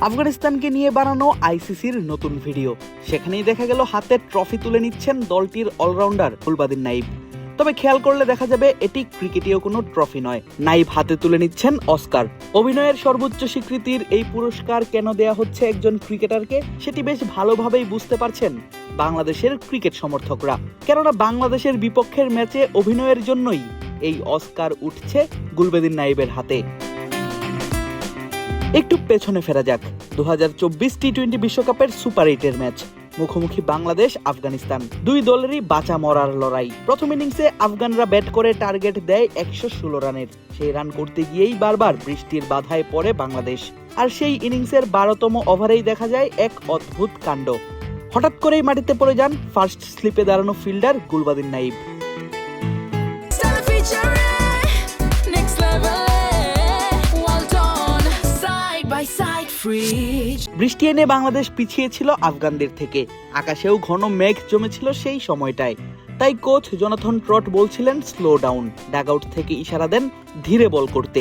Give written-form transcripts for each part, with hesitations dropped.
আফগানিস্তানকে নিয়ে বানানো আইসিসির নতুন ভিডিও, সেখানেই দেখা গেল হাতে ট্রফি তুলে নিচ্ছেন দলটির অলরাউন্ডার গুলবাদিন নাইব। তবে খেয়াল করলে দেখা যাবে এটি ক্রিকেটীয় কোনো ট্রফি নয়, নাইব হাতে তুলে নিচ্ছেন অস্কার। অভিনয়ের সর্বোচ্চ স্বীকৃতির এই পুরস্কার কেন দেয়া হচ্ছে একজন ক্রিকেটারকে, সেটি বেশ ভালোভাবেই বুঝতে পারছেন বাংলাদেশের ক্রিকেট সমর্থকরা। কেননা বাংলাদেশের বিপক্ষের ম্যাচে অভিনয়ের জন্যই এই অস্কার উঠছে গুলবাদিন নাইবের হাতে। একটু পেছনে ফেরা যাক। 2024 টি-20 বিশ্বকাপের সুপার 8-এর ম্যাচ, মুখোমুখি বাংলাদেশ আফগানিস্তান। দুই দলেরই বাঁচা মরার লড়াই। প্রথম ইনিংসে আফগানরা ব্যাট করে টার্গেট দেয় 116 রানের। সেই রান করতে গিয়েই বারবার বৃষ্টির বাধায় পড়ে বাংলাদেশ। আর সেই ইনিংসের 12তম ওভারেই দেখা যায় এক অদ্ভুত কাণ্ড। হঠাৎ করেই মাটিতে পড়ে যান ফার্স্ট স্লিপে দাঁড়ানো ফিল্ডার গুলবাদিন নাইব। বৃষ্টি এনে বাংলাদেশ পিছিয়ে ছিল আফগানদের থেকে। আকাশেও ঘন মেঘ জমেছিল সেই সময়টায়। তাই কোচ জোনাথন ট্রট বলছিলেন স্লো ডাউন, ডাগআউট থেকে ইশারা দেন ধীরে বল করতে।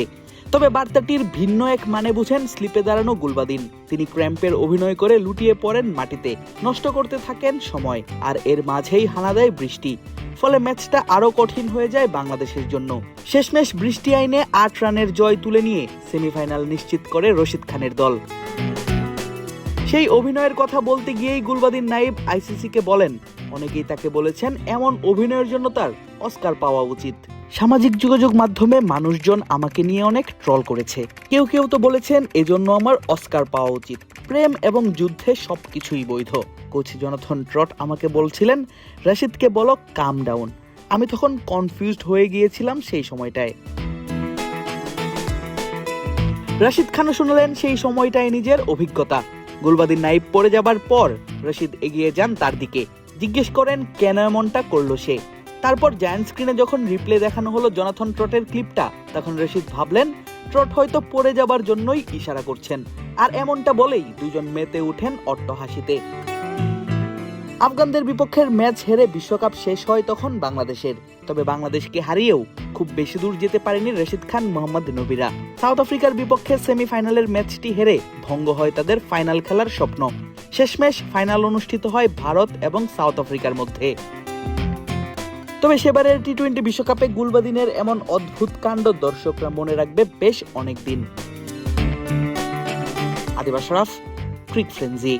তবে বার্তাটির ভিন্ন এক মানে বুঝেন স্লিপে দাঁড়ানো গুলবাদিন। তিনি ক্র্যাম্পের অভিনয় করে লুটিয়ে পড়েন মাটিতে, নষ্ট করতে থাকেন সময়। আর এর মাঝেই হানা দেয় বৃষ্টি। ফলে ম্যাচটা আরো কঠিন হয়ে যায় বাংলাদেশের জন্য। শেষমেশ বৃষ্টি আইনে 8 রানের জয় তুলে নিয়ে সেমিফাইনাল নিশ্চিত করে রশিদ খানের দল। সেই অভিনয়ের কথা বলতে গিয়েই গুলবাদিন নাইব আইসিসিকে বলেন, অনেকেই তাকে বলেছেন এমন অভিনয়ের জন্য তার অস্কার পাওয়া উচিত। সামাজিক যোগাযোগ মাধ্যমে মানুষজন আমাকে নিয়ে অনেক ট্রল করেছে। কেউ কেউ তো বলেছেন এজন্য আমার অস্কার পাওয়া উচিত। প্রেম এবং যুদ্ধে সবকিছুই বৈধ। কোচ জোনাথন ট্রট আমাকে বলছিলেন, রশিদকে বলো কাম ডাউন। আমি তখন কনফিউজড হয়ে গিয়েছিলাম সেই সময়টায়। রশিদ খানও শুনলেন সেই সময়টায় নিজের অভিজ্ঞতা। গুলবাদিন নাইব পড়ে যাবার পর রশিদ এগিয়ে যান তার দিকে, জিজ্ঞেস করেন কেন এমনটা করলো সে। তারপর জায়ান্ট স্ক্রিনে যখন রিপ্লে দেখানো হলো জোনাথন ট্রটের ক্লিপটা, তখন রশিদ ভাবলেন ট্রট হয়তো পড়ে যাবার জন্যই ইশারা করছেন। আর এমনটা বলেই দুজন মেতে উঠেন অট্টহাসিতে। আফগানদের বিপক্ষের ম্যাচ হেরে বিশ্বকাপ শেষ হয় তখন বাংলাদেশের। তবে বাংলাদেশকে হারিয়েও খুব বেশি দূর যেতে পারেনি রশিদ খান, মোহাম্মদ নবীরা। সাউথ আফ্রিকার বিপক্ষে সেমিফাইনালের ম্যাচটি হেরে ভঙ্গ হয় তাদের ফাইনাল খেলার স্বপ্ন। শেষমেশ ফাইনাল অনুষ্ঠিত হয় ভারত এবং সাউথ আফ্রিকার মধ্যে। তবে সেবারের টি-20 বিশ্বকাপে গুলবাদিনের এমন অদ্ভুত কাণ্ড দর্শকরা মনে রাখবে বেশ অনেক দিন। আদিব আশরাফ, ক্রিক ফ্রেন্জি।